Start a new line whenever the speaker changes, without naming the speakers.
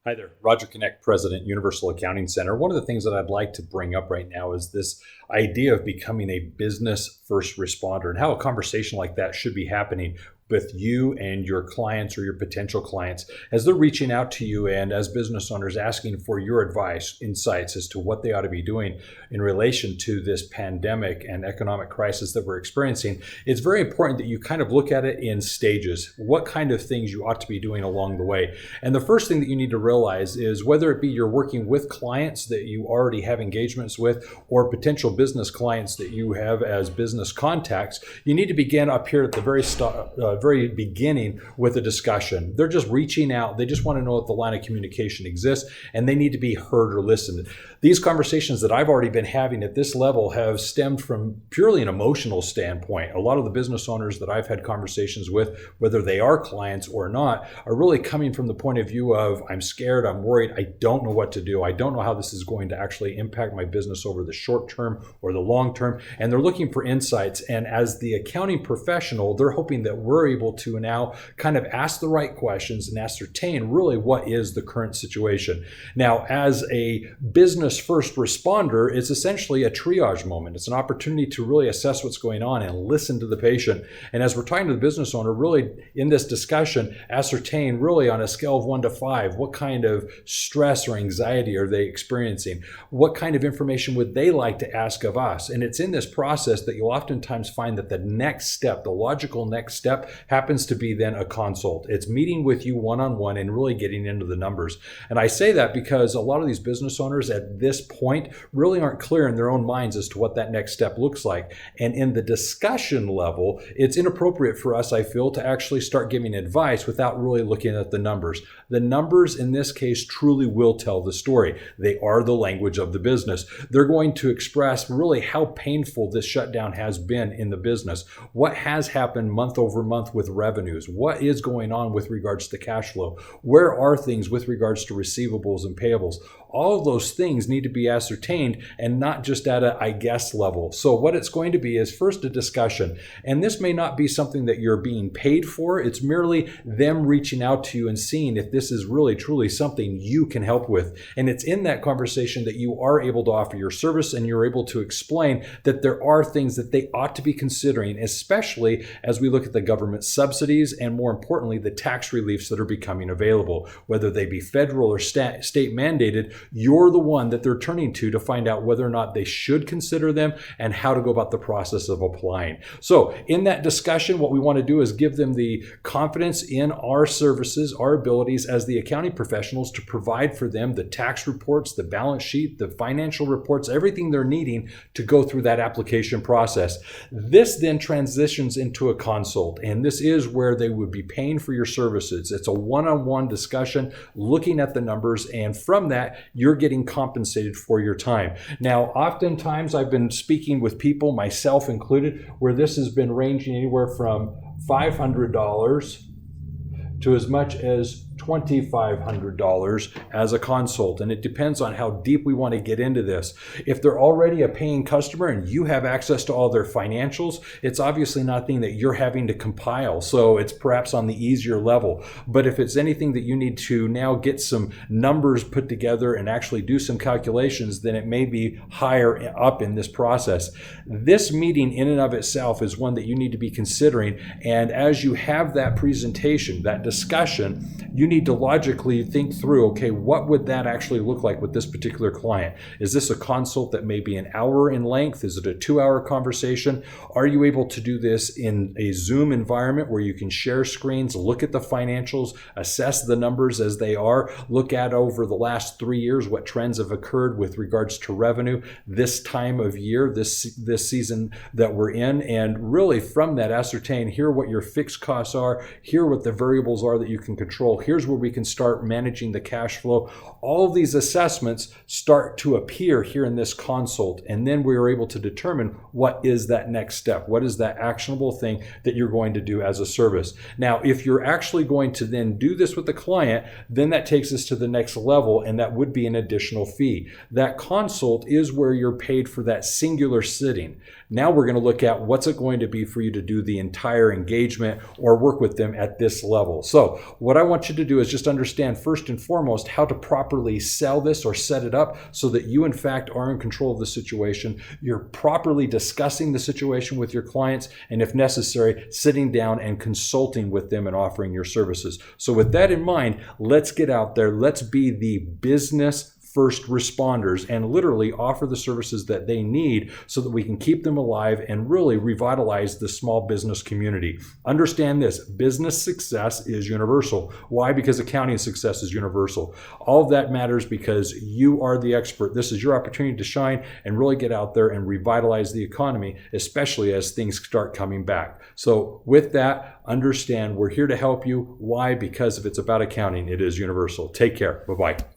Hi there, Roger Connect, President, Universal Accounting Center. One of the things that I'd like to bring up right now is this idea of becoming a business first responder and how a conversation like that should be happening with you and your clients or your potential clients as they're reaching out to you and as business owners asking for your advice, insights as to what they ought to be doing in relation to this pandemic and economic crisis that we're experiencing. It's very important that you kind of look at it in stages, what kind of things you ought to be doing along the way. And the first thing that you need to realize is whether it be you're working with clients that you already have engagements with or potential business clients that you have as business contacts, you need to begin up here at the very beginning with a discussion. They're just reaching out. They just want to know if the line of communication exists and they need to be heard or listened. These conversations that I've already been having at this level have stemmed from purely an emotional standpoint. A lot of the business owners that I've had conversations with, whether they are clients or not, are really coming from the point of view of I'm scared, I'm worried, I don't know what to do. I don't know how this is going to actually impact my business over the short term or the long term. And they're looking for insights. And as the accounting professional, they're hoping that we're able to now kind of ask the right questions and ascertain really what is the current situation. Now, as a business first responder, it's essentially a triage moment. It's an opportunity to really assess what's going on and listen to the patient. And as we're talking to the business owner, really in this discussion, ascertain really on a scale of 1 to 5, what kind of stress or anxiety are they experiencing? What kind of information would they like to ask of us? And it's in this process that you'll oftentimes find that the next step, the logical next step, happens to be then a consult. It's meeting with you one-on-one and really getting into the numbers. And I say that because a lot of these business owners at this point really aren't clear in their own minds as to what that next step looks like. And in the discussion level, it's inappropriate for us, I feel, to actually start giving advice without really looking at the numbers. The numbers in this case truly will tell the story. They are the language of the business. They're going to express really how painful this shutdown has been in the business. What has happened month over month with revenues? What is going on with regards to cash flow? Where are things with regards to receivables and payables? All of those things need to be ascertained and not just at a I guess level. So what it's going to be is first a discussion. And this may not be something that you're being paid for. It's merely them reaching out to you and seeing if this is really truly something you can help with. And it's in that conversation that you are able to offer your service and you're able to explain that there are things that they ought to be considering, especially as we look at the government subsidies and more importantly, the tax reliefs that are becoming available, whether they be federal or state mandated. You're the one that they're turning to find out whether or not they should consider them and how to go about the process of applying. So in that discussion, what we want to do is give them the confidence in our services, our abilities as the accounting professionals to provide for them the tax reports, the balance sheet, the financial reports, everything they're needing to go through that application process. This then transitions into a consult, and this is where they would be paying for your services. It's a one-on-one discussion looking at the numbers, and from that, you're getting compensated for your time. Now, oftentimes I've been speaking with people, myself included, where this has been ranging anywhere from $500 to as much as $2,500 as a consult. And it depends on how deep we want to get into this. If they're already a paying customer and you have access to all their financials, it's obviously nothing that you're having to compile. So it's perhaps on the easier level. But if it's anything that you need to now get some numbers put together and actually do some calculations, then it may be higher up in this process. This meeting in and of itself is one that you need to be considering. And as you have that presentation, that discussion, you need to logically think through, okay, what would that actually look like with this particular client? Is this a consult that may be an hour in length? Is it a 2-hour conversation? Are you able to do this in a Zoom environment where you can share screens, look at the financials, assess the numbers as they are, look at over the last 3 years what trends have occurred with regards to revenue this time of year, this season that we're in, and really from that ascertain here what your fixed costs are, here what the variables are that you can control, here's where we can start managing the cash flow. All of these assessments start to appear here in this consult, and then we are able to determine what is that next step. What is that actionable thing that you're going to do as a service? Now, if you're actually going to then do this with the client, then that takes us to the next level, and that would be an additional fee. That consult is where you're paid for that singular sitting. Now we're going to look at what's it going to be for you to do the entire engagement or work with them at this level. So what I want you to to do is just understand first and foremost how to properly sell this or set it up so that you in fact are in control of the situation. You're properly discussing the situation with your clients, and if necessary, sitting down and consulting with them and offering your services. So with that in mind, let's get out there. Let's be the business first responders and literally offer the services that they need so that we can keep them alive and really revitalize the small business community. Understand this, business success is universal. Why? Because accounting success is universal. All of that matters because you are the expert. This is your opportunity to shine and really get out there and revitalize the economy, especially as things start coming back. So with that, understand we're here to help you. Why? Because if it's about accounting, it is universal. Take care. Bye-bye.